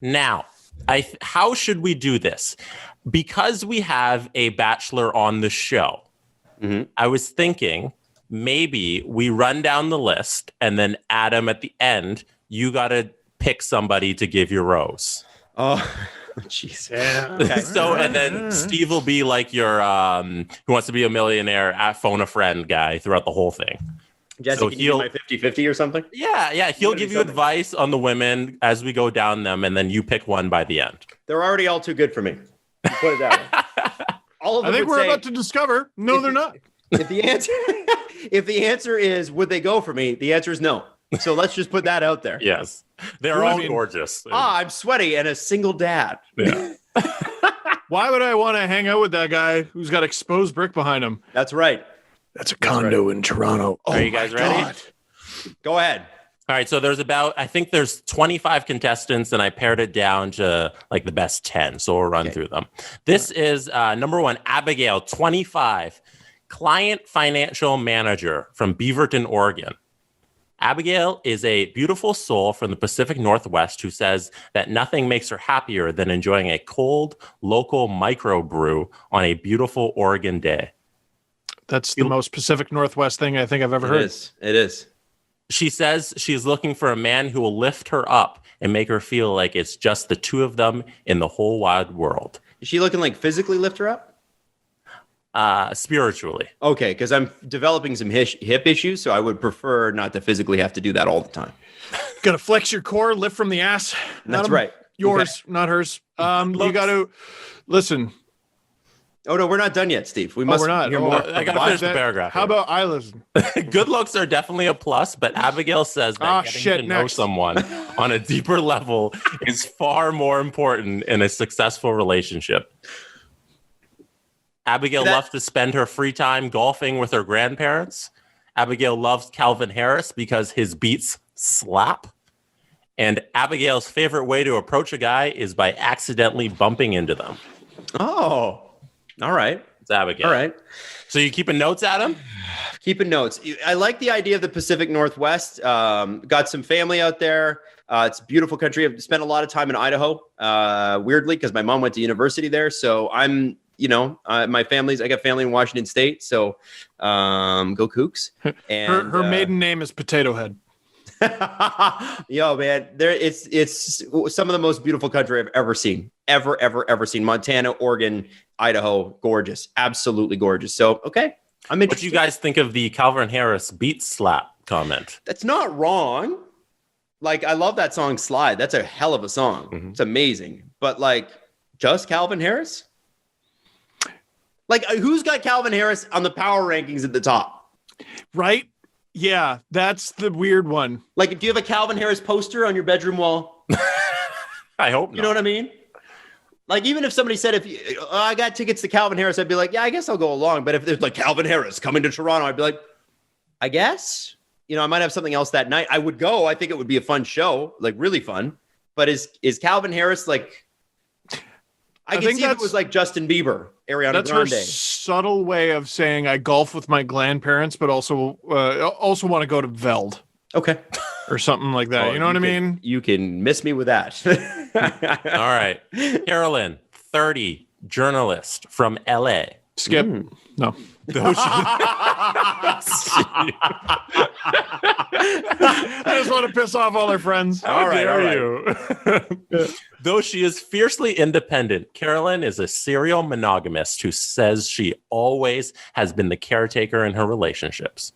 Now, how should we do this? Because we have a Bachelor on the show, I was thinking maybe we run down the list and then Adam at the end, you got to pick somebody to give your rose. Oh, jeez. Yeah. Okay. So, and then Steve will be like your Who Wants to Be a Millionaire at Phone a Friend guy throughout the whole thing. Jesse, So can you do my 50-50 or something? Yeah. He'll give you advice on the women as we go down them, and then you pick one by the end. They're already all too good for me. You put it that way. All of them I think would we're say, about to discover. No, they're not. if the answer is would they go for me, the answer is no. So let's just put that out there. Yes. They're all gorgeous. I'm sweaty and a single dad. Yeah. Why would I want to hang out with that guy who's got exposed brick behind him? That's right. That's a condo in Toronto. Are you guys ready? God. Go ahead. All right, so there's 25 contestants, and I pared it down to like the best 10. So we'll run through them. This is number one, Abigail, 25, client financial manager from Beaverton, Oregon. Abigail is a beautiful soul from the Pacific Northwest who says that nothing makes her happier than enjoying a cold, local microbrew on a beautiful Oregon day. That's the most Pacific Northwest thing I think I've ever heard. It is. She says she's looking for a man who will lift her up and make her feel like it's just the two of them in the whole wide world. Is she looking like physically lift her up? Spiritually. Okay, because I'm developing some hip issues, so I would prefer not to physically have to do that all the time. Got to flex your core, lift from the ass. That's right. Yours, not hers. You got to listen. Oh no, we're not done yet, Steve. We must we're not. hear more. I got to finish the paragraph. How about I listen? Good looks are definitely a plus, but Abigail says that getting to know someone on a deeper level is far more important in a successful relationship. Abigail loves to spend her free time golfing with her grandparents. Abigail loves Calvin Harris because his beats slap. And Abigail's favorite way to approach a guy is by accidentally bumping into them. Oh, all right. It's Abigail. All right. So you keeping notes, Adam? Keeping notes. I like the idea of the Pacific Northwest. Got some family out there. It's a beautiful country. I've spent a lot of time in Idaho, weirdly, because my mom went to university there. So I got family in Washington State. So go Cougs. And her maiden name is Potato Head. Yo, man, it's some of the most beautiful country I've ever seen. Ever seen. Montana, Oregon, Idaho, gorgeous. Absolutely gorgeous. So, okay. I'm interested. What do you guys think of the Calvin Harris beat slap comment? That's not wrong. Like, I love that song Slide. That's a hell of a song. Mm-hmm. It's amazing. But like, just Calvin Harris? Like, who's got Calvin Harris on the power rankings at the top? Right? Yeah, that's the weird one. Like, do you have a Calvin Harris poster on your bedroom wall? I hope not. You know what I mean? Like, even if somebody said, I got tickets to Calvin Harris, I'd be like, yeah, I guess I'll go along. But if there's like Calvin Harris coming to Toronto, I'd be like, I guess. I might have something else that night. I would go. I think it would be a fun show, like really fun. But is Calvin Harris like... I can see if it was like Justin Bieber, Ariana That's Grande. Her subtle way of saying I golf with my grandparents, but also want to go to Veld. Okay. Or something like that. You know what I mean? You can miss me with that. All right. Carolyn, 30, journalist from LA. Skip. No. I just want to piss off all her friends. All right. Though she is fiercely independent, Carolyn is a serial monogamist who says she always has been the caretaker in her relationships.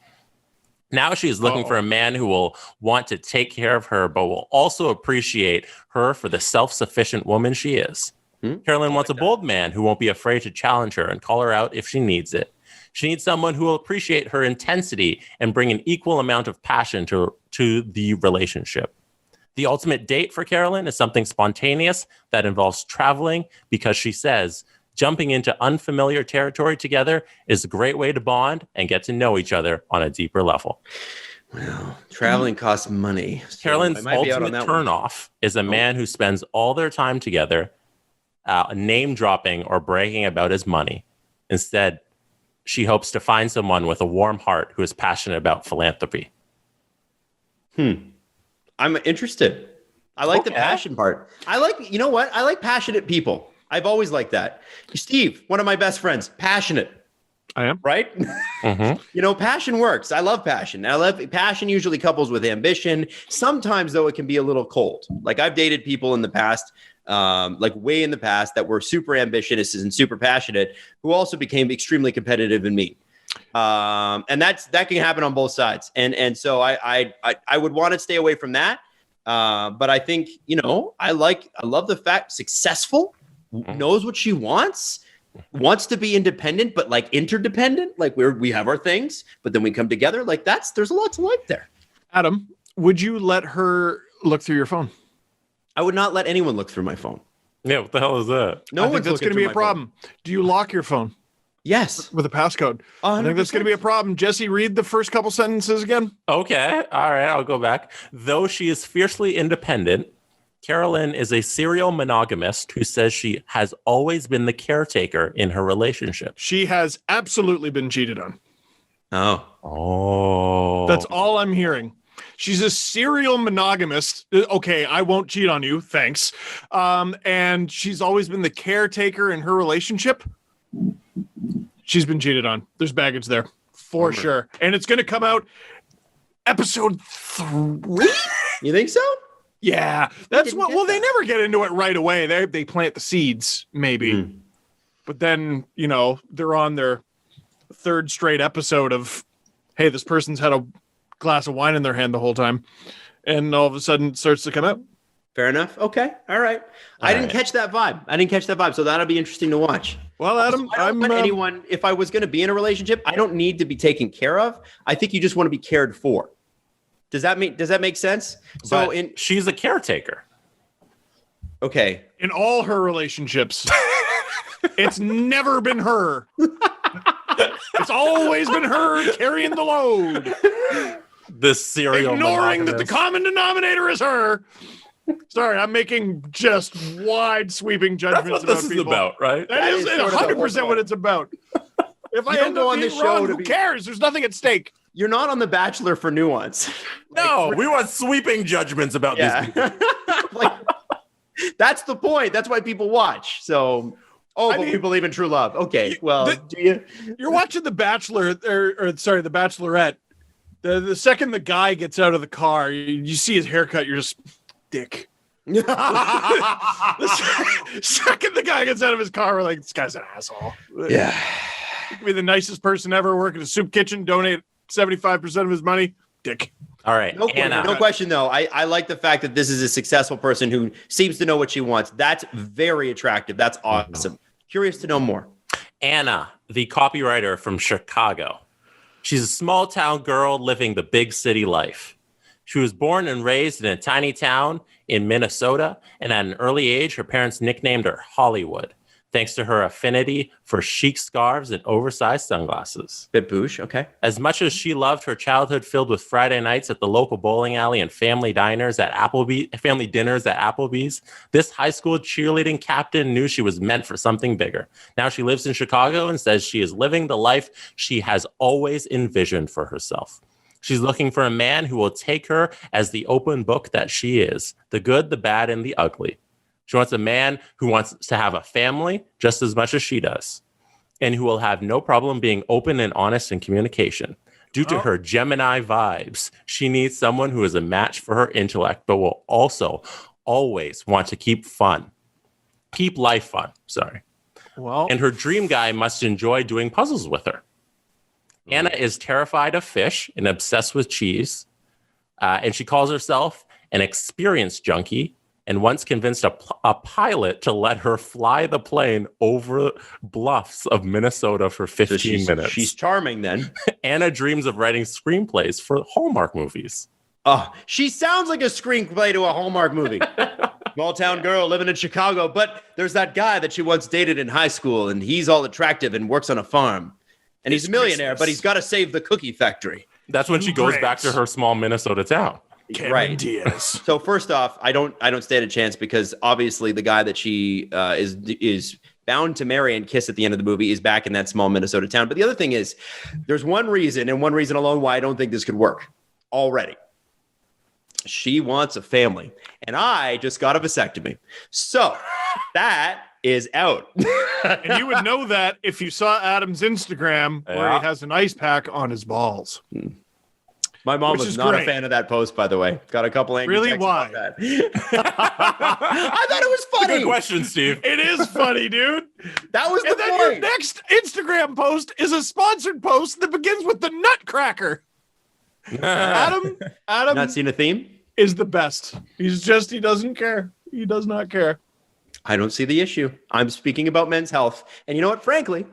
Now she is looking for a man who will want to take care of her, but will also appreciate her for the self-sufficient woman she is. Carolyn wants a bold man who won't be afraid to challenge her and call her out if she needs it. She needs someone who will appreciate her intensity and bring an equal amount of passion to the relationship. The ultimate date for Carolyn is something spontaneous that involves traveling because she says jumping into unfamiliar territory together is a great way to bond and get to know each other on a deeper level. Well, traveling costs money. So Carolyn's ultimate turnoff is a man who spends all their time together name dropping or bragging about his money. Instead, she hopes to find someone with a warm heart who is passionate about philanthropy. I'm interested. I like the passion part. You know what? I like passionate people. I've always liked that. Steve, one of my best friends, passionate. I am. Right? Mm-hmm. Passion works. I love passion. Passion usually couples with ambition. Sometimes, though, it can be a little cold. Like I've dated people in the past, like way in the past, that were super ambitious and super passionate, who also became extremely competitive and mean. And that can happen on both sides. And so I would want to stay away from that. But I think, I love the fact successful, knows what she wants to be independent, but like interdependent. Like we have our things, but then we come together. Like there's a lot to like there. Adam, would you let her look through your phone? I would not let anyone look through my phone. Yeah, what the hell is that? I think that's going to be a problem. Do you lock your phone? Yes. With a passcode. 100%. I think that's going to be a problem. Jesse, read the first couple sentences again. Okay. All right. I'll go back. Though she is fiercely independent, Carolyn is a serial monogamist who says she has always been the caretaker in her relationship. She has absolutely been cheated on. Oh. That's all I'm hearing. She's a serial monogamist. Okay, I won't cheat on you. Thanks. And she's always been the caretaker in her relationship. She's been cheated on. There's baggage there for sure. And it's going to come out episode 3. You think so? Yeah. That's what. Well, they never get into it right away. They plant the seeds, maybe. But then, they're on their 3rd straight episode of, hey, this person's had a glass of wine in their hand the whole time. And all of a sudden it starts to come out. Fair enough. Okay. All right. I didn't catch that vibe. So that'll be interesting to watch. Well, Adam, also, I don't want anyone, if I was going to be in a relationship, I don't need to be taken care of. I think you just want to be cared for. Does that make sense? She's a caretaker. Okay. In all her relationships, it's never been her. It's always been her carrying the load. This serial ignoring monogamous. that the common denominator is her. Sorry, I'm making just wide sweeping judgments. That's what this is about, right? That is 100% what it's about. If I end up on this show, who cares? There's nothing at stake. You're not on The Bachelor for nuance. No, we want sweeping judgments about these people. That's the point. That's why people watch. So, we believe in true love. Okay, do you? You're watching The Bachelor, or The Bachelorette. The second the guy gets out of the car, you see his haircut, you're just, dick. The second the guy gets out of his car, we're like, this guy's an asshole. Yeah. He could be the nicest person ever, work in a soup kitchen, donate 75% of his money. Dick. All right. No question, though. I like the fact that this is a successful person who seems to know what she wants. That's very attractive. That's awesome. Curious to know more. Anna, the copywriter from Chicago. She's a small town girl living the big city life. She was born and raised in a tiny town in Minnesota, and at an early age, her parents nicknamed her Hollywood, thanks to her affinity for chic scarves and oversized sunglasses. Bit bouge, okay. As much as she loved her childhood filled with Friday nights at the local bowling alley and family dinners at Applebee's, this high school cheerleading captain knew she was meant for something bigger. Now she lives in Chicago and says she is living the life she has always envisioned for herself. She's looking for a man who will take her as the open book that she is, the good, the bad, and the ugly. She wants a man who wants to have a family just as much as she does, and who will have no problem being open and honest in communication. Due to her Gemini vibes, she needs someone who is a match for her intellect, but will also always want to keep life fun. Well, and her dream guy must enjoy doing puzzles with her. Anna is terrified of fish and obsessed with cheese, and she calls herself an experience junkie, and once convinced a pilot to let her fly the plane over bluffs of Minnesota for 15 minutes. She's charming then. Anna dreams of writing screenplays for Hallmark movies. Oh, she sounds like a screenplay to a Hallmark movie. Small town girl living in Chicago, but there's that guy that she once dated in high school, and he's all attractive and works on a farm. And he's a millionaire, but he's got to save the cookie factory. That's when she goes back to her small Minnesota town. Right. So first off, I don't stand a chance, because obviously the guy that she is bound to marry and kiss at the end of the movie is back in that small Minnesota town. But the other thing is, there's one reason, and one reason alone, why I don't think this could work already. She wants a family. And I just got a vasectomy. So that is out. And you would know that if you saw Adam's Instagram where he has an ice pack on his balls. My mom was not great. a fan of that post, by the way. Got a couple angry Really? texts Why? about that. I thought it was funny. Good question, Steve. It is funny, dude. That was the And then your point. next Instagram post is a sponsored post that begins with the Nutcracker. Adam Not seen a theme? is the best. He doesn't care. He does not care. I don't see the issue. I'm speaking about men's health. And you know what? Frankly,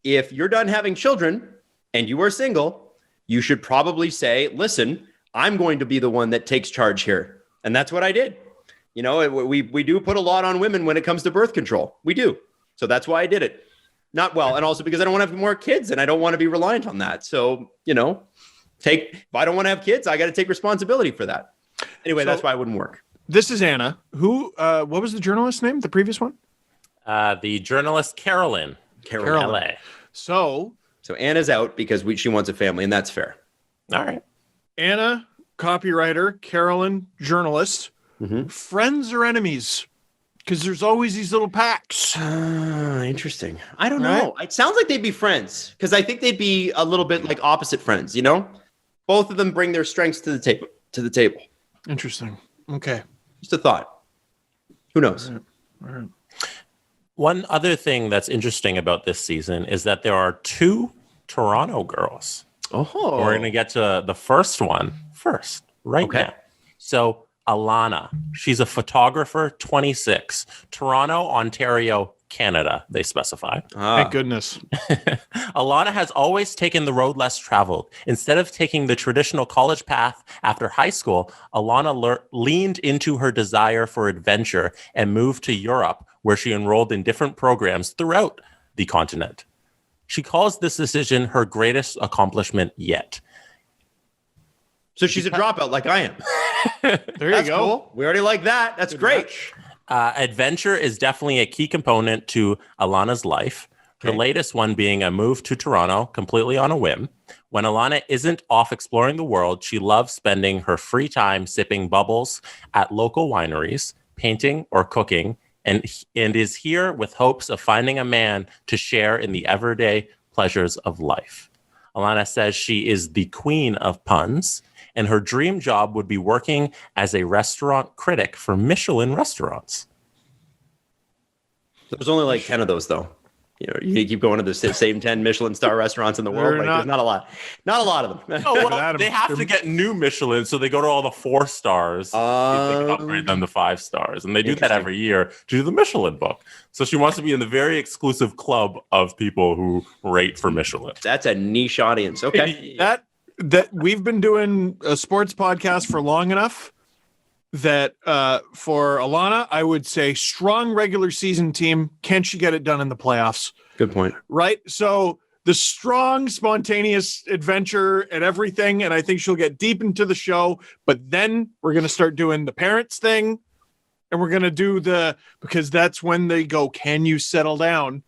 if you're done having children and you are single, you should probably say, listen, I'm going to be the one that takes charge here. And that's what I did. You know, we do put a lot on women when it comes to birth control. We do. So that's why I did it. Not well. And also because I don't want to have more kids and I don't want to be reliant on that. So, you know, if I don't want to have kids, I got to take responsibility for that. Anyway, that's why it wouldn't work. This is Anna. Who, what was the journalist's name? The previous one? The journalist Carolyn. Carolyn. LA. So Anna's out because she wants a family, and that's fair. All right. Anna, copywriter, Carolyn, journalist, friends or enemies? Because there's always these little packs. Interesting. I don't know. It sounds like they'd be friends because I think they'd be a little bit like opposite friends, you know? Both of them bring their strengths to the table. Interesting. Okay. Just a thought. Who knows? All right. One other thing that's interesting about this season is that there are 2 Toronto girls. Oh. We're going to get to the first one first, right now. So Alana, she's a photographer, 26, Toronto, Ontario, Canada, they specify. Thank goodness. Alana has always taken the road less traveled. Instead of taking the traditional college path after high school, Alana leaned into her desire for adventure and moved to Europe, where she enrolled in different programs throughout the continent. She calls this decision her greatest accomplishment yet. So she's a dropout like I am. There you go. Cool. We already like that. That's great. Adventure is definitely a key component to Alana's life. The latest one being a move to Toronto completely on a whim. When Alana isn't off exploring the world, she loves spending her free time sipping bubbles at local wineries, painting or cooking, and is here with hopes of finding a man to share in the everyday pleasures of life. Alana says she is the queen of puns, and her dream job would be working as a restaurant critic for Michelin restaurants. There's only like 10 of those, though. You know, you keep going to the same 10 Michelin star restaurants in the world. There's not a lot. Not a lot of them. Oh, well, they have to get new Michelin, so they go to all the 4 stars. They can upgrade them to 5 stars. And they do that every year to do the Michelin book. So she wants to be in the very exclusive club of people who rate for Michelin. That's a niche audience. Okay. That we've been doing a sports podcast for long enough that for Alana, I would say strong regular season team. Can she get it done in the playoffs? Good point. Right. So the strong, spontaneous adventure and everything. And I think she'll get deep into the show. But then we're going to start doing the parents thing. And we're going to do because that's when they go, can you settle down?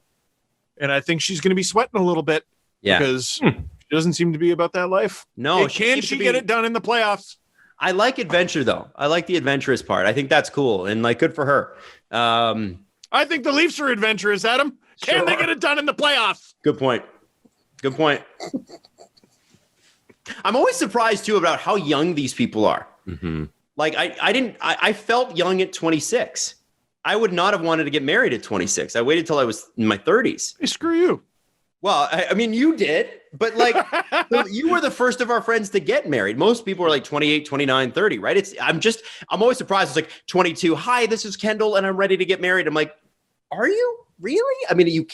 And I think she's going to be sweating a little bit. Yeah. Because she doesn't seem to be about that life. No. Can she get it done in the playoffs? I like adventure, though. I like the adventurous part. I think that's cool and like good for her. I think the Leafs are adventurous, Adam. Can they get it done in the playoffs? Good point. Good point. I'm always surprised, too, about how young these people are. Mm-hmm. Like, I felt young at 26. I would not have wanted to get married at 26. I waited till I was in my 30s. Hey, screw you. Well, I mean, you did, but like you were the first of our friends to get married. Most people are like 28, 29, 30, right? I'm always surprised. It's like 22. Hi, this is Kendall and I'm ready to get married. I'm like, are you really? I mean, you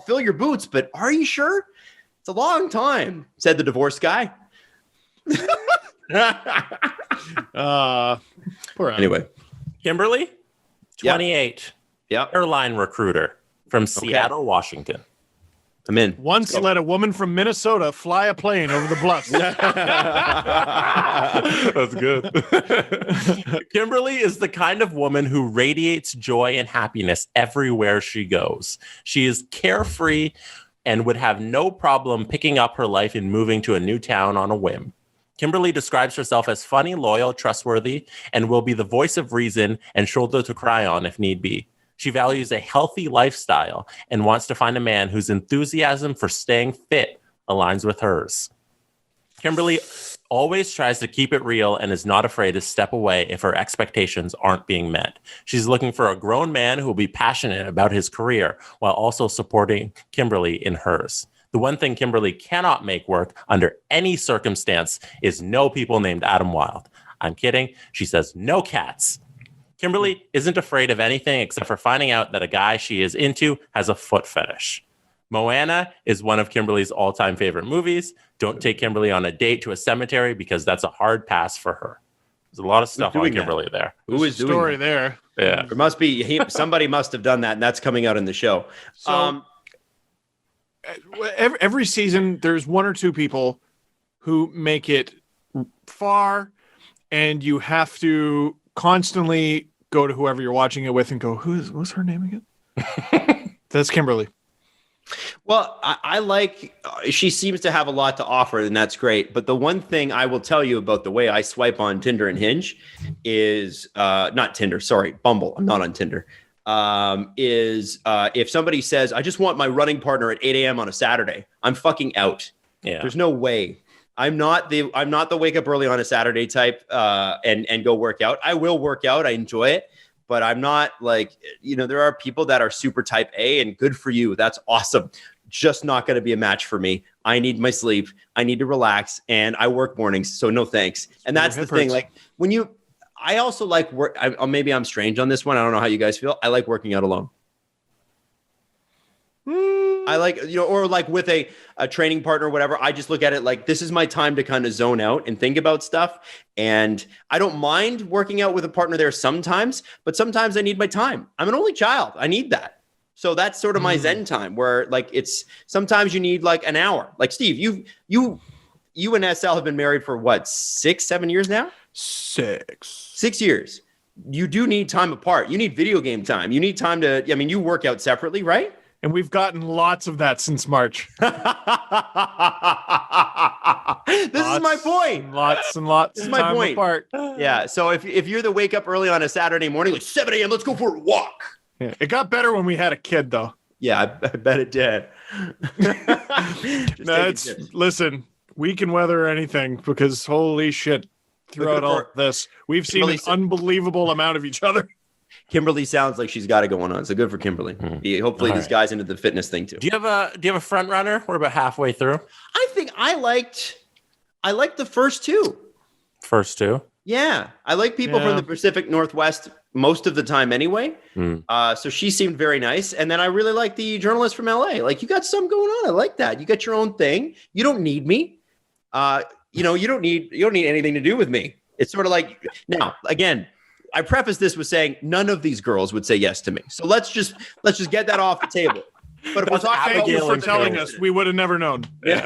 fill your boots, but are you sure? It's a long time, said the divorced guy. Poor anyway, Kimberly, 28. Yep. Airline recruiter from Seattle, Washington. I'm in. Once let a woman from Minnesota fly a plane over the bluffs. That's good. Kimberly is the kind of woman who radiates joy and happiness everywhere she goes. She is carefree and would have no problem picking up her life and moving to a new town on a whim. Kimberly describes herself as funny, loyal, trustworthy, and will be the voice of reason and shoulder to cry on if need be. She values a healthy lifestyle and wants to find a man whose enthusiasm for staying fit aligns with hers. Kimberly always tries to keep it real and is not afraid to step away if her expectations aren't being met. She's looking for a grown man who will be passionate about his career while also supporting Kimberly in hers. The one thing Kimberly cannot make work under any circumstance is no people named Adam Wilde. I'm kidding. She says no cats. Kimberly isn't afraid of anything except for finding out that a guy she is into has a foot fetish. Moana is one of Kimberly's all-time favorite movies. Don't take Kimberly on a date to a cemetery because that's a hard pass for her. There's a lot of stuff on Kimberly there. Who is doing story that? there? Yeah. There must be somebody must have done that, and that's coming out in the show. So, every season, there's one or two people who make it far, and you have to constantly go to whoever you're watching it with and go, what's her name again? That's Kimberly. Well, I like, she seems to have a lot to offer, and that's great. But the one thing I will tell you about the way I swipe on Tinder and Hinge is, not Tinder, sorry, Bumble. I'm not on Tinder. If somebody says, I just want my running partner at 8 a.m. on a Saturday, I'm fucking out. Yeah. There's no way. I'm not the wake up early on a Saturday type and go work out. I will work out. I enjoy it. But I'm not like, there are people that are super type A, and good for you. That's awesome. Just not going to be a match for me. I need my sleep. I need to relax, and I work mornings. So no thanks. And that's the thing. Like I also like work. Maybe I'm strange on this one. I don't know how you guys feel. I like working out alone. I like, or like with a training partner or whatever, I just look at it like, this is my time to kind of zone out and think about stuff. And I don't mind working out with a partner there sometimes, but sometimes I need my time. I'm an only child. I need that. So that's sort of my Zen time, where like sometimes you need like an hour. Like Steve, you and SL have been married for what, 6-7 years now? 6 years. You do need time apart. You need video game time. You need time you work out separately, right? And we've gotten lots of that since March. This is my point. Lots and lots. This is of my time point. Apart. Yeah. So if you're the wake up early on a Saturday morning, like 7 a.m., let's go for a walk. Yeah. It got better when we had a kid, though. Yeah, I bet it did. Listen, we can weather anything because holy shit, throughout all this, we've seen an unbelievable amount of each other. Kimberly sounds like she's got it going on. So good for Kimberly. Hopefully this guy's into the fitness thing too. Do you have a front runner? We're about halfway through. I think I liked the first two. First two? Yeah. I like people from the Pacific Northwest most of the time anyway. So she seemed very nice. And then I really like the journalist from LA. Like, you got some going on. I like that. You got your own thing. You don't need me. You don't need anything to do with me. It's sort of like, now again, I preface this with saying none of these girls would say yes to me. So let's just get that off the table. But if we're talking about Abigail for telling us, we would have never known. Yeah.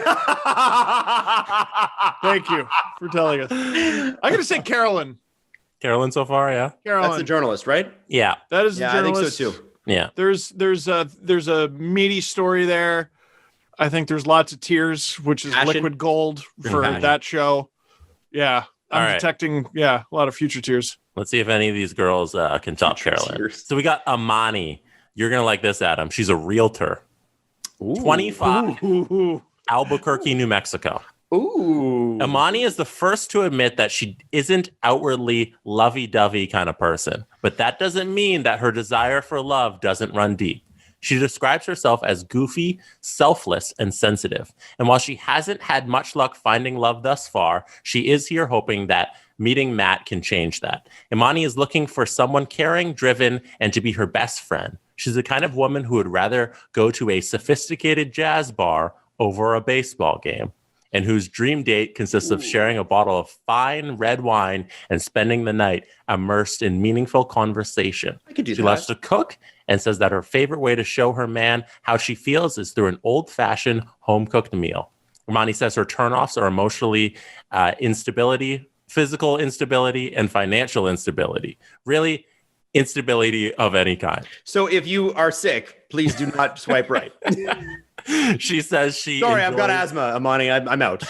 Thank you for telling us. I'm going to say Carolyn. Carolyn so far, yeah. Carolyn. That's the journalist, right? Yeah. That is the journalist. I think so too. Yeah. There's a meaty story there. I think there's lots of tears, which is liquid gold for that show. Yeah. I'm detecting, a lot of future tears. Let's see if any of these girls can top Carolyn. So we got Amani. You're going to like this, Adam. She's a realtor. Ooh. 25. Albuquerque, New Mexico. Ooh. Amani is the first to admit that she isn't outwardly lovey-dovey kind of person. But that doesn't mean that her desire for love doesn't run deep. She describes herself as goofy, selfless, and sensitive. And while she hasn't had much luck finding love thus far, she is here hoping that meeting Matt can change that. Amani is looking for someone caring, driven, and to be her best friend. She's the kind of woman who would rather go to a sophisticated jazz bar over a baseball game, and whose dream date consists of sharing a bottle of fine red wine and spending the night immersed in meaningful conversation. I could do that. She loves to cook and says that her favorite way to show her man how she feels is through an old-fashioned home-cooked meal. Amani says her turnoffs are emotionally instability, physical instability, and financial instability. Really, instability of any kind. So if you are sick, please do not swipe right. She says she Sorry, I've got asthma, Amani. I'm out.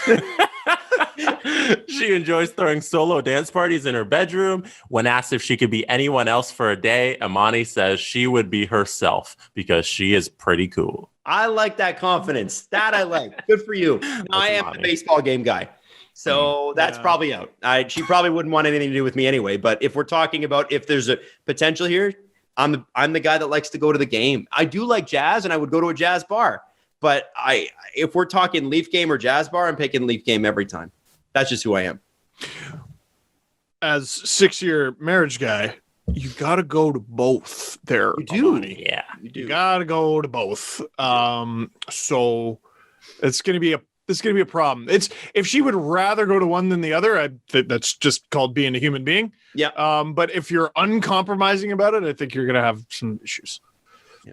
She enjoys throwing solo dance parties in her bedroom. When asked if she could be anyone else for a day, Amani says she would be herself because she is pretty cool. I like that confidence. That I like. Good for you. Now, I am the baseball game guy. So that's probably out. She probably wouldn't want anything to do with me anyway. But if we're talking about if there's a potential here, I'm the guy that likes to go to the game. I do like jazz, and I would go to a jazz bar. But if we're talking Leaf game or jazz bar, I'm picking Leaf game every time. That's just who I am. As 6-year marriage guy, you got to go to both there. You do. Amani. Yeah. You got to go to both. So it's going to be a problem. It's if she would rather go to one than the other, that's just called being a human being. Yeah. But if you're uncompromising about it, I think you're going to have some issues.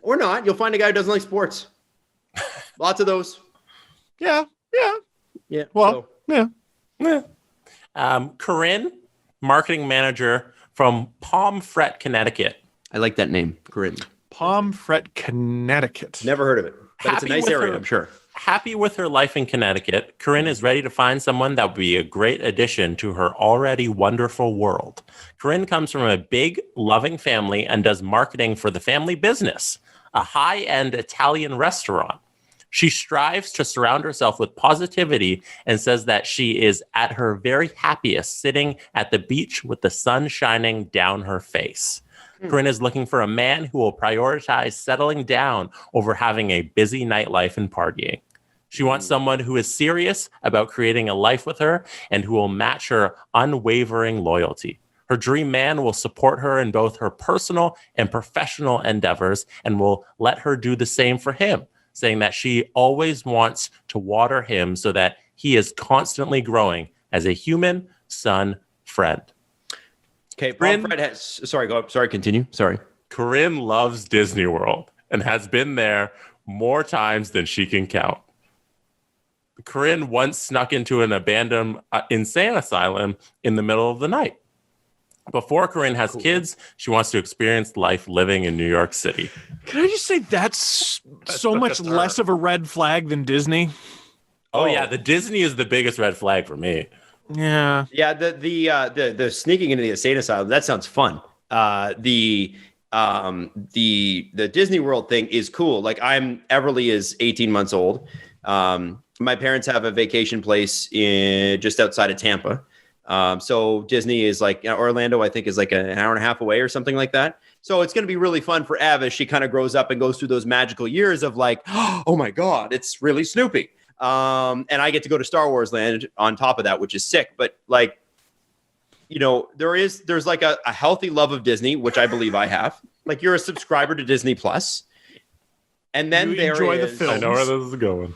Or not. You'll find a guy who doesn't like sports. Lots of those. Yeah. Well, yeah. Corinne, marketing manager from Pomfret, Connecticut. I like that name, Corinne. Pomfret, Connecticut. Never heard of it, but it's a nice area, I'm sure. Happy with her life in Connecticut, Corinne is ready to find someone that would be a great addition to her already wonderful world. Corinne comes from a big, loving family and does marketing for the family business, a high-end Italian restaurant. She strives to surround herself with positivity and says that she is at her very happiest sitting at the beach with the sun shining down her face. Corinne is looking for a man who will prioritize settling down over having a busy nightlife and partying. She wants someone who is serious about creating a life with her and who will match her unwavering loyalty. Her dream man will support her in both her personal and professional endeavors and will let her do the same for him, saying that she always wants to water him so that he is constantly growing as a human, son, friend. Okay, Pomfret has... Sorry, continue. Sorry. Corinne loves Disney World and has been there more times than she can count. Corinne once snuck into an abandoned insane asylum in the middle of the night. Before Corinne has kids, she wants to experience life living in New York City. Can I just say that's so much less of a red flag than Disney? Oh yeah, the Disney is the biggest red flag for me. Yeah. Yeah, the sneaking into the insane asylum, that sounds fun. The Disney World thing is cool. Like Everly is 18 months old. My parents have a vacation place just outside of Tampa. So Disney is like Orlando, I think is like an hour and a half away or something like that. So it's going to be really fun for Ev as she kind of grows up and goes through those magical years of like, oh my God, it's really Snoopy. And I get to go to Star Wars Land on top of that, which is sick. But like, there's like a healthy love of Disney, which I believe I have. Like you're a subscriber to Disney Plus. And then there enjoy is, the films. I know where this is going.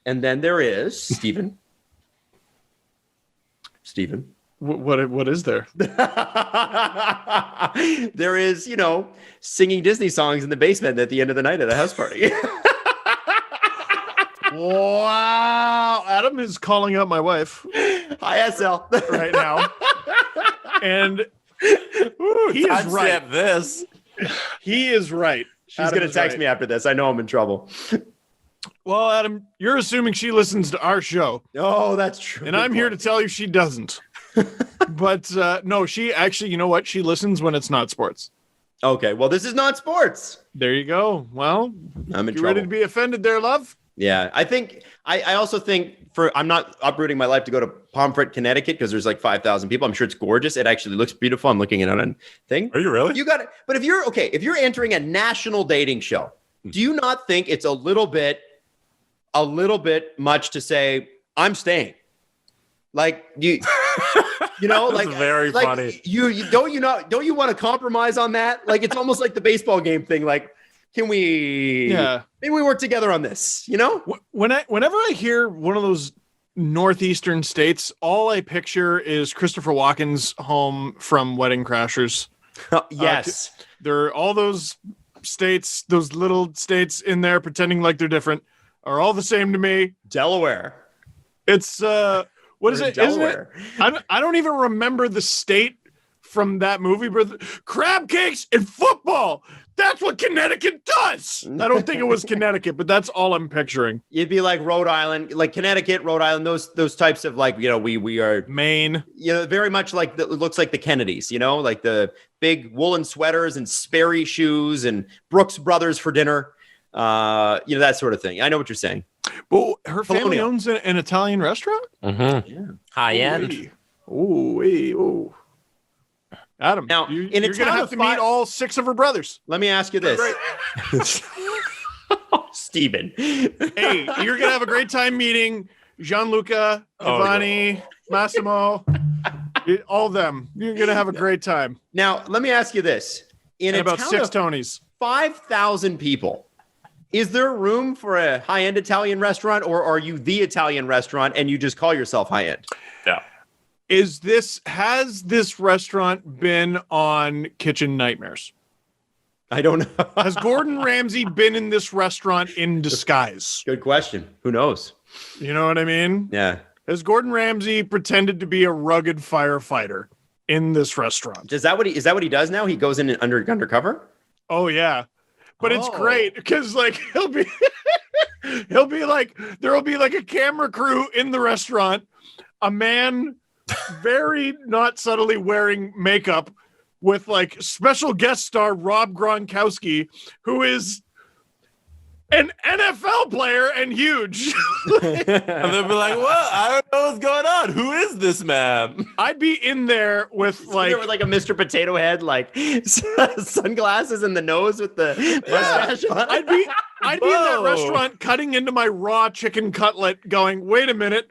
And then there is Stephen. What is there? There is, singing Disney songs in the basement at the end of the night at a house party. Wow. Adam is calling out my wife. Hi, SL. Right now. And he is right. This. He is right. She's going to text me after this. I know I'm in trouble. Well, Adam, you're assuming she listens to our show. Oh, that's true. And I'm here to tell you she doesn't. But no, she actually, you know what? She listens when it's not sports. Okay, well, this is not sports. There you go. Well, I'm in you trouble. ready to be offended there, love? Yeah, I also think I'm not uprooting my life to go to Pomfret, Connecticut because there's like 5,000 people. I'm sure it's gorgeous. It actually looks beautiful. I'm looking at it on a thing. Are you really? You got it. But if you're entering a national dating show, do you not think it's a little bit much to say I'm staying? Like like very funny. Don't you want to compromise on that? Like it's almost like the baseball game thing. Like, can we? Yeah, maybe we work together on this. Whenever I hear one of those northeastern states, all I picture is Christopher Walken's home from Wedding Crashers. Yes, there are all those states, those little states in there pretending like they're different, are all the same to me. Delaware. It's what is it? Delaware. Isn't it? I don't even remember the state from that movie, but crab cakes and football. That's what Connecticut does. I don't think it was Connecticut, but that's all I'm picturing. It'd be like Rhode Island, like Connecticut, Rhode Island, those types of like, we are Maine. Very much like it looks like the Kennedys, like the big woolen sweaters and Sperry shoes and Brooks Brothers for dinner. That sort of thing. I know what you're saying. But her family Colonial. owns an Italian restaurant? Mm-hmm. Yeah. High end. Ooh. Adam, Now, you're in a going to town have of to meet all 6 of her brothers. Let me ask you this. Stephen. Hey, you're going to have a great time meeting Gianluca, Giovanni, Massimo, all of them. You're going to have a great time. Now, let me ask you this. In And a about town 6 of Tonys. 5,000 people, is there room for a high-end Italian restaurant, or are you the Italian restaurant and you just call yourself high-end? Yeah. Has this restaurant been on Kitchen Nightmares? I don't know. Has Gordon Ramsay been in this restaurant in disguise? Good question. Who knows? You know what I mean? Yeah. Has Gordon Ramsay pretended to be a rugged firefighter in this restaurant? Is that what he does now? He goes in undercover? Oh yeah. But it's great because like he'll be like there'll be like a camera crew in the restaurant, a man very not subtly wearing makeup with like special guest star Rob Gronkowski, who is an NFL player and huge. And they'll be like, "What? I don't know what's going on. Who is this man?" I'd be in there with like With like a Mr. Potato Head, like sunglasses and the nose with the mustache on. I'd be in that Whoa. restaurant cutting into my raw chicken cutlet going, wait a minute.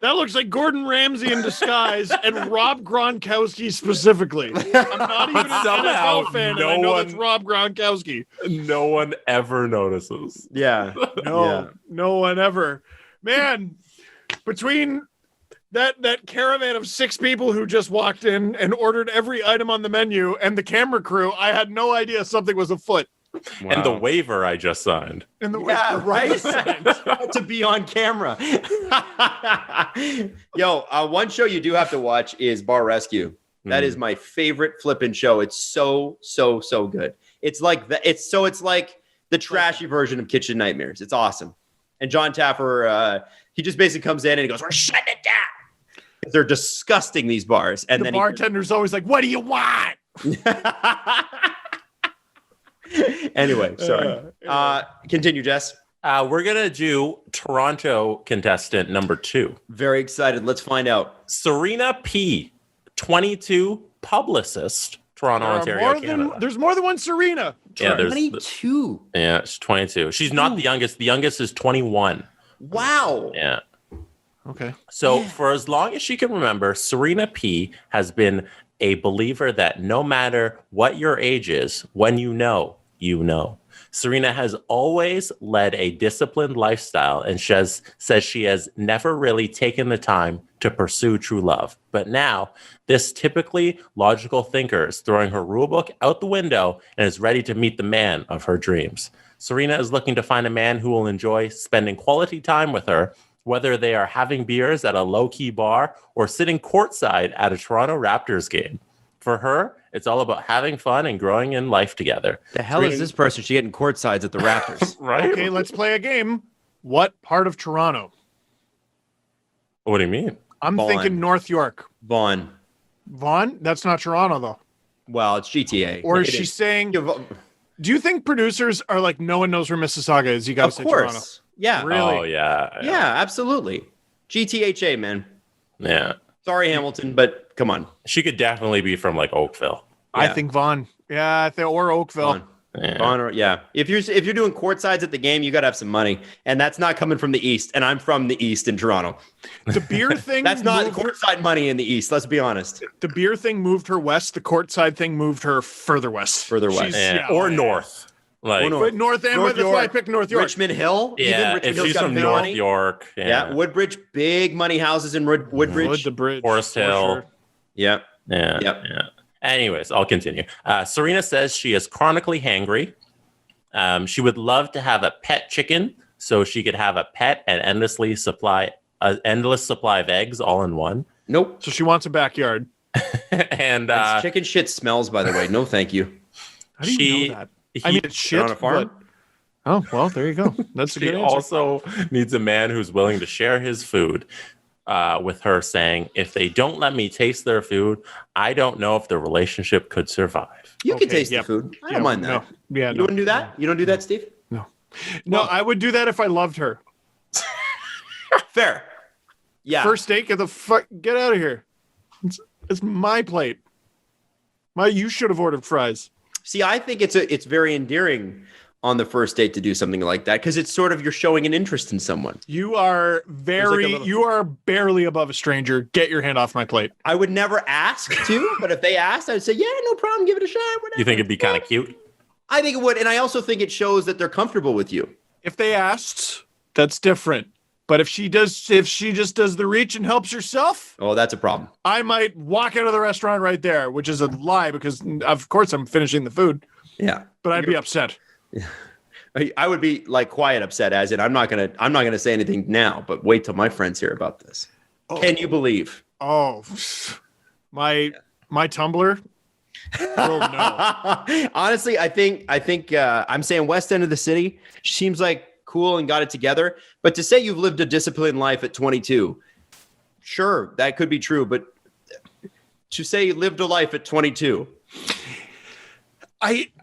That looks like Gordon Ramsay in disguise and Rob Gronkowski specifically. I'm not even an Somehow, NFL fan, no and I know one- that's Rob Gronkowski. No one ever notices. Yeah. No one ever. Man, between that caravan of 6 people who just walked in and ordered every item on the menu and the camera crew, I had no idea something was afoot. And the waiver I just signed. And the Yeah, right. To be on camera. Yo, one show you do have to watch is Bar Rescue. That is my favorite flippin' show. It's so good. It's like it's like the trashy version of Kitchen Nightmares. It's awesome. And John Taffer, he just basically comes in and he goes, "We're shutting it down." They're disgusting, these bars. And the then bartender's always like, what do you want? Anyway, sorry. Continue, Jess. We're going to do Toronto contestant number 2. Very excited. Let's find out. Serena P, 22, publicist, Toronto, Ontario, Canada. There's more than one Serena. Yeah, there's 22. Yeah, she's 22. She's not the youngest. The youngest is 21. Wow. Yeah. Okay. So for as long as she can remember, Serena P has been a believer that no matter what your age is, when you know, you know. Serena has always led a disciplined lifestyle and says she has never really taken the time to pursue true love. But now, this typically logical thinker is throwing her rulebook out the window and is ready to meet the man of her dreams. Serena is looking to find a man who will enjoy spending quality time with her, whether they are having beers at a low-key bar or sitting courtside at a Toronto Raptors game. For her, it's all about having fun and growing in life together. The hell is this person? She getting courtsides at the Raptors. Right? Okay, let's play a game. What part of Toronto? What do you mean? I'm Vaughan. thinking North York. Vaughan. Vaughan? That's not Toronto, though. Well, it's GTA. Or is It she saying, Of do you think producers are like, no one knows where Mississauga is? You got to say course. Toronto. Yeah. Really? Oh, yeah. Yeah, absolutely. GTHA, man. Yeah. Sorry, Hamilton, but come on. She could definitely be from like Oakville. I Yeah. think Vaughan. Yeah, or Oakville. Vaughan. Yeah. Vaughan or- yeah. If you're doing courtsides at the game, you got to have some money. And that's not coming from the East. And I'm from the East in Toronto. The beer thing. That's not moved her- courtside money in the East. Let's be honest. The beer thing moved her west. The courtside thing moved her further west. Further west. She's- Yeah. yeah. Or north. Like, Or north. But North End, North that's why I York. picked North York. Richmond Hill. yeah, Even Richmond if Hill's she's got from big North money. York. Yeah. Woodbridge, big money houses in Woodbridge. Wood, the bridge. Forest for Hill. sure. Yeah. Yeah. Yep. Yeah. Anyways, I'll continue. Serena says she is chronically hangry. She would love to have a pet chicken so she could have a pet and endless supply of eggs all in one. Nope. So she wants a backyard. And It's chicken shit smells, by the way. No, thank you. How do you know that? I mean, it's shit on a farm. but- Oh, well, there you go. That's a she good answer. also needs a man who's willing to share his food with her, saying, if they don't let me taste their food, I don't know if the relationship could survive. You can Okay, taste yep. the food. I Yeah, don't mind that. no. Yeah, You no. wouldn't do that? You don't do that, Steve? No, Well- I would do that if I loved her. Fair. Yeah. First date, get the fuck, get out of here. It's my plate. You should have ordered fries. See, I think it's very endearing on the first date to do something like that because it's sort of you're showing an interest in someone. You are you are barely above a stranger. Get your hand off my plate. I would never ask to, but if they asked, I would say, yeah, no problem, give it a shot. Whatever. You think it'd be kind of cute? I think it would, and I also think it shows that they're comfortable with you. If they asked, that's different. But if she just does the reach and helps herself, Oh, that's a problem. I might walk out of the restaurant right there, which is a lie because of course I'm finishing the food, Yeah, but I'd be upset. I would be like quiet upset, as in I'm not gonna say anything now, but wait till my friends hear about this. Oh. Can you believe? Oh, my Tumblr will know. Honestly, I think I'm saying west end of the city. She seems like cool and got it together. But to say you've lived a disciplined life at 22, sure, that could be true. But to say you lived a life at 22,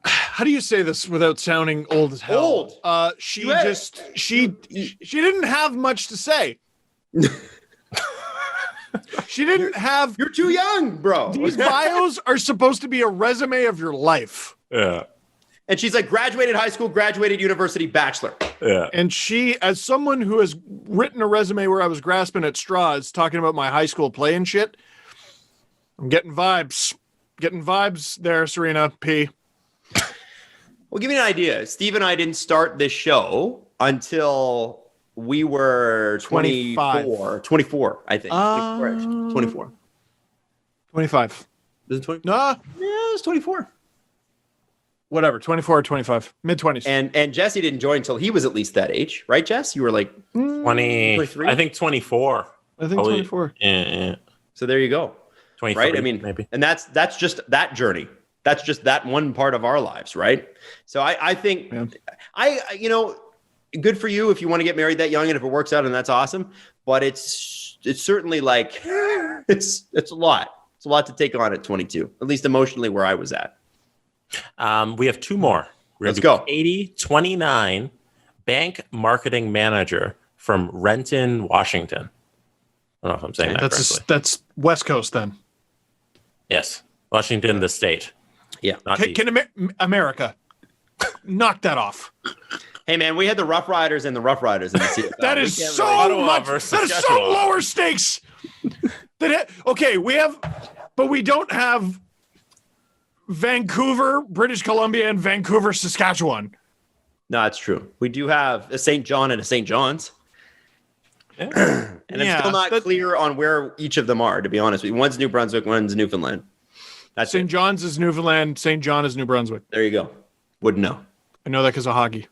How do you say this without sounding old as hell? Old. She You had- just she didn't have much to say. She didn't have. you're too young, bro. These bios are supposed to be a resume of your life. Yeah. And she's like graduated high school, graduated university, bachelor. Yeah. And she, as someone who has written a resume where I was grasping at straws, talking about my high school play and shit, I'm getting vibes. Getting vibes there, Serena P. Well, give me an idea. Steve and I didn't start this show until we were 24, I think. 24. 25. Is it 20? Nah, Yeah, it was 24. whatever. 24 or 25. Mid-20s. And Jesse didn't join until he was at least that age, right, Jess? You were like 20, 23? I think 24. I think Probably- 24. Yeah. so. There you go. 23, Right? I mean, maybe. and that's just that journey. That's just that one part of our lives, right? So I think Yeah. good for you if you want to get married that young and if it works out and that's awesome. But it's certainly like it's a lot. It's a lot to take on at 22, at least emotionally where I was at. We have two more. Let's go. 80, 29, bank marketing manager from Renton, Washington. I don't know if I'm saying that correctly. That's West Coast then. Yes. Washington, the state. Yeah. Not Can America knock that off? Hey man, we had the Rough Riders and the Rough Riders in the CFL. That We is can't so really- Ottawa much. versus That is so Saskatchewan. lower stakes. Okay, but we don't have Vancouver, British Columbia, and Vancouver, Saskatchewan. No, it's true. We do have a St. John and a St. John's. Yeah. And I'm Yeah, still not clear on where each of them are, to be honest with you. One's New Brunswick, one's Newfoundland. That's St. it. John's is Newfoundland. St. John is New Brunswick. There you go. Wouldn't know. I know that because of hockey.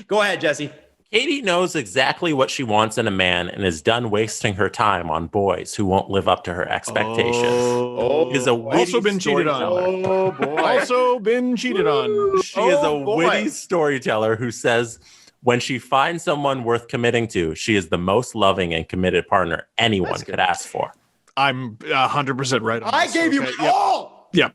Go ahead, Jesse. Katie knows exactly what she wants in a man and is done wasting her time on boys who won't live up to her expectations. Oh, Is a witty Also been cheated on. storyteller. Oh, boy. Also been cheated on. She is a Oh, boy. witty storyteller who says when she finds someone worth committing to, she is the most loving and committed partner anyone That's good. could ask for. I'm 100% right on I this. gave you Okay, yep. all. Yeah.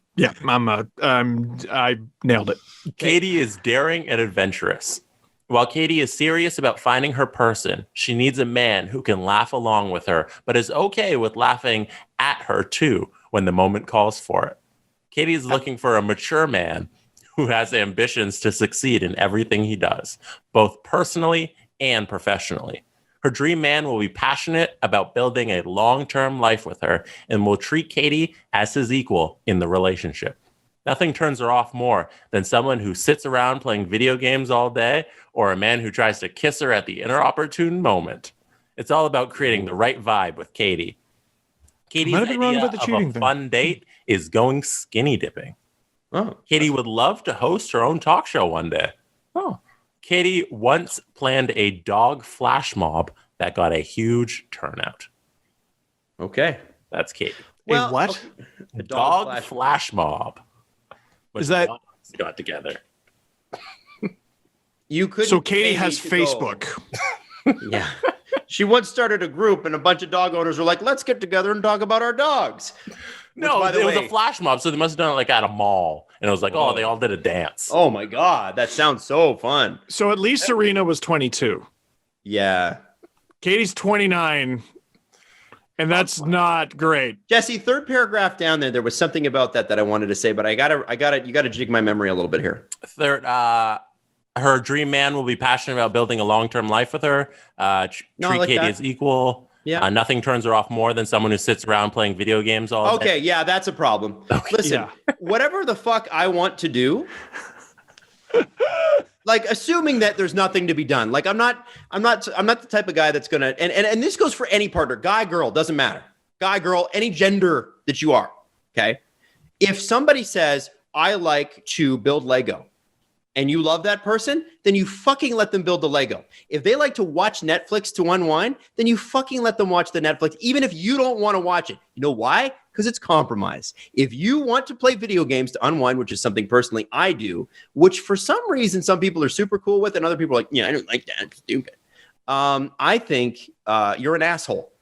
I nailed it. Katie is daring and adventurous. While Katie is serious about finding her person, she needs a man who can laugh along with her, but is okay with laughing at her too when the moment calls for it. Katie is looking for a mature man who has ambitions to succeed in everything he does, both personally and professionally. Her dream man will be passionate about building a long-term life with her and will treat Katie as his equal in the relationship. Nothing turns her off more than someone who sits around playing video games all day or a man who tries to kiss her at the inopportune moment. It's all about creating the right vibe with Katie. Katie's Might have been wrong idea about the of cheating a thing. fun date is going skinny dipping. Oh, Katie would love to host her own talk show one day. Oh. Katie once planned a dog flash mob that got a huge turnout. okay. That's Katie. Well, what? A dog flash mob. Is that dogs got together? You could. So Katie has Facebook. Yeah. She once started a group, and a bunch of dog owners were like, "Let's get together and talk about our dogs." No, it was a flash mob, so they must have done it like at a mall, and it was like, oh, they all did a dance. Oh my god, that sounds so fun. So at least Serena was 22. Yeah. Katie's 29, and that's not great. Jesse, third paragraph down there was something about that I wanted to say, but you gotta jig my memory a little bit here. Third, her dream man will be passionate about building a long-term life with her. Treat Katie as equal. Yeah. Nothing turns her off more than someone who sits around playing video games all day. Okay, yeah, that's a problem. Listen, whatever the fuck I want to do, like assuming that there's nothing to be done. Like I'm not the type of guy that's gonna and this goes for any partner, guy, girl, doesn't matter. Guy, girl, any gender that you are. Okay. If somebody says, I like to build Lego, and you love that person, then you fucking let them build the Lego. If they like to watch Netflix to unwind, then you fucking let them watch the Netflix, even if you don't want to watch it. You know why? Because it's compromise. If you want to play video games to unwind, which is something personally I do, which for some reason some people are super cool with, and other people are like, yeah, I don't like that. It's stupid. I think you're an asshole.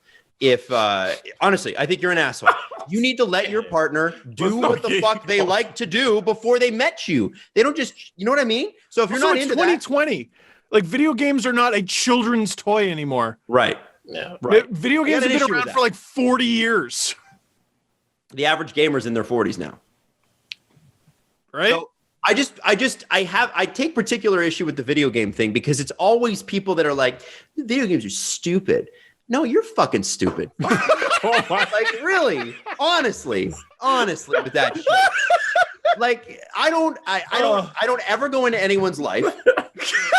Honestly, I think you're an asshole. You need to let your partner do what the fuck they like to do before they met you. They don't just, you know what I mean? So if you're not into 2020, like video games are not a children's toy anymore. Right. Yeah. Right. Video games have been around for like 40 years. The average gamer's in their 40s now. Right. So I take particular issue with the video game thing because it's always people that are like, video games are stupid. No, you're fucking stupid. Like really, honestly with that shit. Like I don't ever go into anyone's life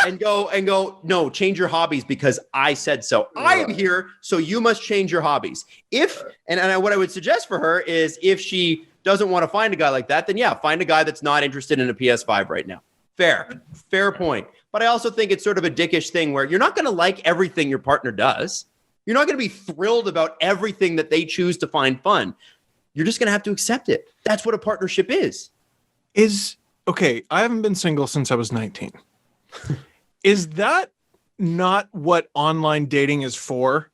and go, no, change your hobbies because I said so. I am here, so you must change your hobbies. What I would suggest for her is if she doesn't want to find a guy like that, then yeah, find a guy that's not interested in a PS5 right now. Fair point. But I also think it's sort of a dickish thing where you're not going to like everything your partner does. You're not going to be thrilled about everything that they choose to find fun. You're just going to have to accept it. That's what a partnership is. Okay, I haven't been single since I was 19. Is that not what online dating is for?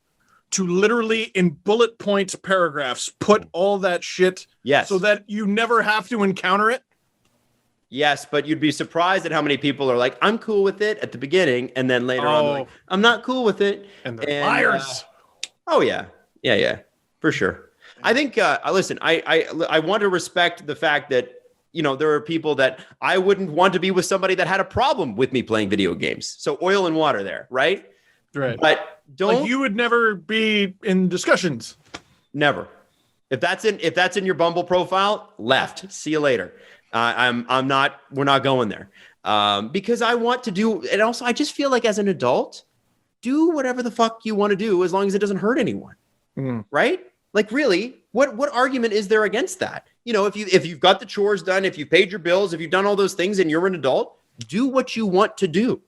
To literally in bullet points paragraphs put all that shit so that you never have to encounter it? Yes, but you'd be surprised at how many people are like, I'm cool with it at the beginning, and then later on, like, I'm not cool with it. And they're liars. Oh, yeah, for sure. I think, listen, I want to respect the fact that, you know, there are people that I wouldn't want to be with somebody that had a problem with me playing video games. So oil and water there, right? Right. But don't. Like you would never be in discussions. Never. If that's in your Bumble profile, left. See you later. We're not going there. Because I want to do, and also I just feel like as an adult, do whatever the fuck you want to do as long as it doesn't hurt anyone. Right? Like really, what argument is there against that? You know, if you've got the chores done, if you've paid your bills, if you've done all those things and you're an adult, do what you want to do.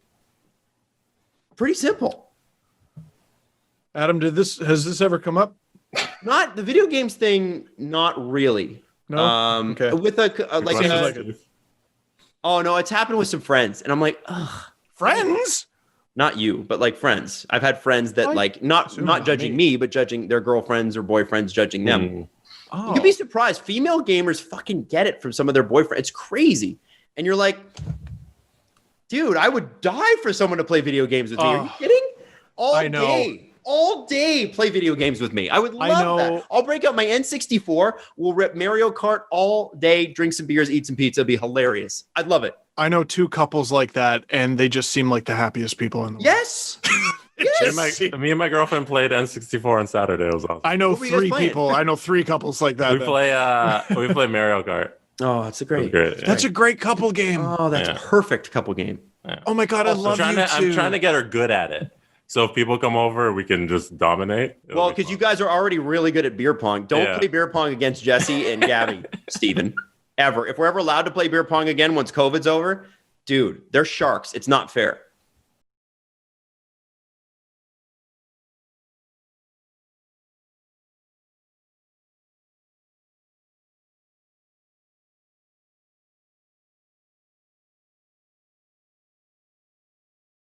Pretty simple. Adam, has this ever come up? Not the video games thing, not really. No. Okay. With oh no, it's happened with some friends, and I'm like, ugh. Friends? Not you, but like friends. I've had friends that like not judging me, but judging their girlfriends or boyfriends, judging them. Oh. You'd be surprised. Female gamers fucking get it from some of their boyfriends. It's crazy, and you're like, dude, I would die for someone to play video games with me. Are you kidding? All day play video games with me. I would love that. I'll break out my N64. We'll rip Mario Kart all day, drink some beers, eat some pizza. It'd be hilarious. I'd love it. I know two couples like that, and they just seem like the happiest people in the world. Yes. Yes. Me and my girlfriend played N64 on Saturday. It was awesome. I know three people. I know three couples like that. We play Mario Kart. Oh, that's a great. That's a great couple game. Oh, that's a perfect couple game. Yeah. Oh my god, I love you too. I'm trying to get her good at it. So if people come over, we can just dominate. Well, because you guys are already really good at beer pong. Don't play beer pong against Jesse and Gabby, Steven. Ever. If we're ever allowed to play beer pong again once COVID's over, dude, they're sharks. It's not fair.